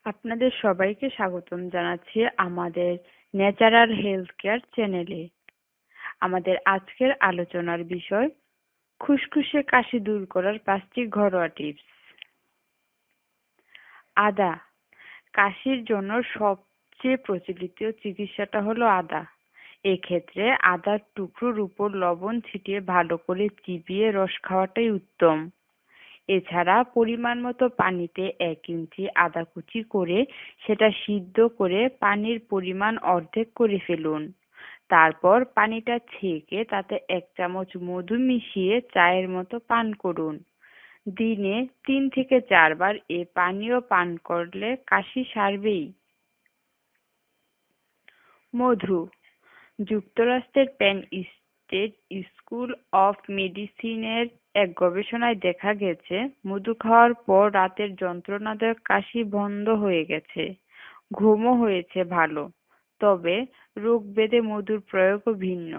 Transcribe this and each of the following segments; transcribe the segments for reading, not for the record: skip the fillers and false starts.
আপনাদের সবাইকে স্বাগতম জানাচ্ছি আমাদের ন্যাচারাল হেলথ কেয়ার চ্যানেলে। আমাদের আজকের আলোচনার বিষয় খুসখুসে কাশি দূর করার 5টি ঘরোয়া টিপস। আদা। কাশির জন্য সবচেয়ে প্রচলিত চিকিৎসাটা হলো আদা। এক্ষেত্রে আদার টুকরোর উপর লবণ ছিটিয়ে ভালো করে চিবিয়ে রস খাওয়াটাই উত্তম। এছাড়া পরিমাণ মতো পানিতে 1 ইঞ্চি আদা কুচি করে সেটা সিদ্ধ করে পানির পরিমাণ অর্ধেক করে ফেলুন। তারপর পানিটা ছেঁকে তাতে 1 চামচ মধু মিশিয়ে চায়ের মতো পান করুন। দিনে 3 থেকে 4 বার এ পানীয় পান করলে কাশি সারবেই। মধু। যুক্তরাষ্ট্রের পেন স্টেট স্কুল অফ মেডিসিনের এক গবেষণায় দেখা গেছে মধু খাওয়ার পর রাতের যন্ত্রণাদায়ক কাশি বন্ধ হয়ে গেছে, ঘুমও হয়েছে ভালো। তবে রোগভেদে মধুর প্রয়োগও ভিন্ন।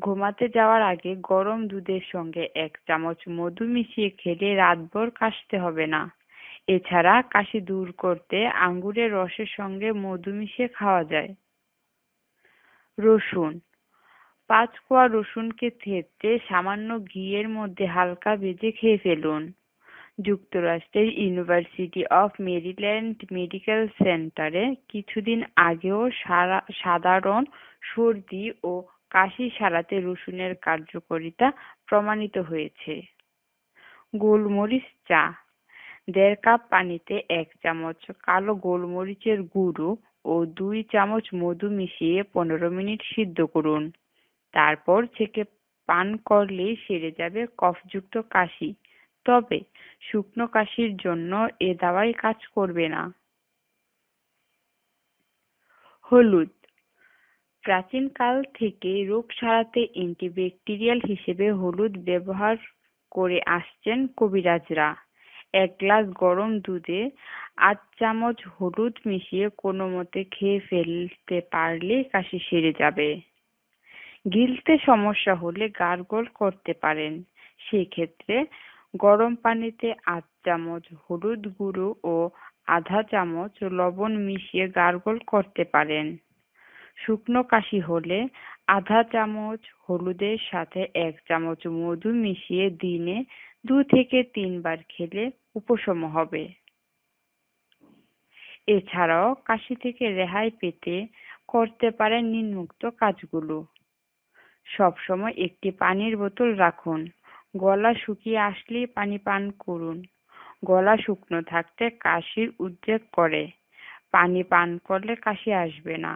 ঘুমাতে যাওয়ার আগে গরম দুধের সঙ্গে 1 চামচ মধু মিশিয়ে খেলে রাতভর কাশতে হবে না। এছাড়া কাশি দূর করতে আঙ্গুরের রসের সঙ্গে মধু মিশিয়ে খাওয়া যায়। রসুন। 5 কোয়া রসুনকে থেঁতে সামান্য ঘিয়ের মধ্যে হালকা ভেজে খেয়ে ফেলুন। যুক্তরাষ্ট্রের ইউনিভার্সিটি অফ মেরিল্যান্ড মেডিকেল সেন্টারে কিছুদিন আগেও সাধারণ সর্দি ও কাশি সারাতে রসুনের কার্যকারিতা প্রমাণিত হয়েছে। গোলমরিচ চা। 1.5 কাপ পানিতে 1 চামচ কালো গোলমরিচের গুঁড়ো ও 2 চামচ মধু মিশিয়ে 15 মিনিট সিদ্ধ করুন। তারপর ছেঁকে পান করলেই সেরে যাবে কফযুক্ত কাশি। তবে শুকনো কাশির জন্য এ দাওয়াই কাজ করবে না। হলুদ। প্রাচীনকাল থেকে রোগ সারাতে অ্যান্টিব্যাকটেরিয়াল হিসেবে হলুদ ব্যবহার করে আসছেন কবিরাজরা। 1 গ্লাস গরম দুধে 8 চামচ হলুদ মিশিয়ে কোনো মতে খেয়ে ফেলতে পারলেই কাশি সেরে যাবে। গিলতে সমস্যা হলে গার্গল করতে পারেন। সেক্ষেত্রে গরম পানিতে 8 চামচ হলুদ গুঁড়ো ও আধা চামচ লবণ মিশিয়ে গার্গল করতে পারেন। শুকনো কাশি হলে আধা চামচ হলুদের সাথে 1 চামচ মধু মিশিয়ে দিনে 2 থেকে 3 বার খেলে উপশম হবে। এছাড়াও কাশি থেকে রেহাই পেতে করতে পারেন নিম্নোক্ত কাজগুলো। সবসময় একটি পানির বোতল রাখুন। গলা শুকিয়ে আসলেই পানি পান করুন। গলা শুকনো থাকতে কাশির উদ্রেক করে। পানি পান করলে কাশি আসবে না।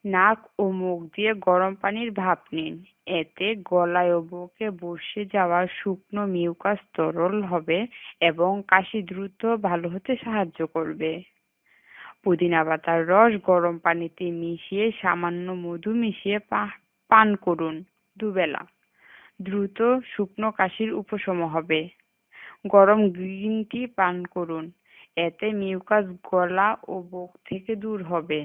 নাক ও মুখ দিয়ে গরম পানির ভাপ নিন। এতে গলায় ও বুকে বসে যাওয়া শুকনো মিউকাস তরল হবে এবং কাশি দ্রুত ভালো হতে সাহায্য করবে। পুদিনা পাতার রস গরম পানিতে মিশিয়ে সামান্য মধু মিশিয়ে পান করুন দুবেলা। দ্রুত শুকনো কাশির উপশম হবে। গরম গ্রিন টি পান করুন। এতে মিউকাস গলা ও বুক থেকে দূর হবে।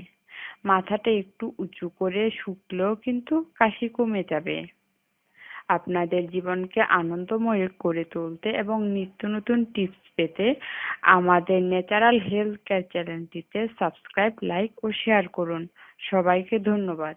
মাথাটা একটু উঁচু করে শুকলেও কিন্তু কাশি কমে যাবে। আপনাদের জীবনকে আনন্দময় করে তুলতে এবং নিত্য নতুন টিপস পেতে আমাদের ন্যাচারাল হেলথ কেয়ার চ্যানেলটিতে সাবস্ক্রাইব, লাইক ও শেয়ার করুন। সবাইকে ধন্যবাদ।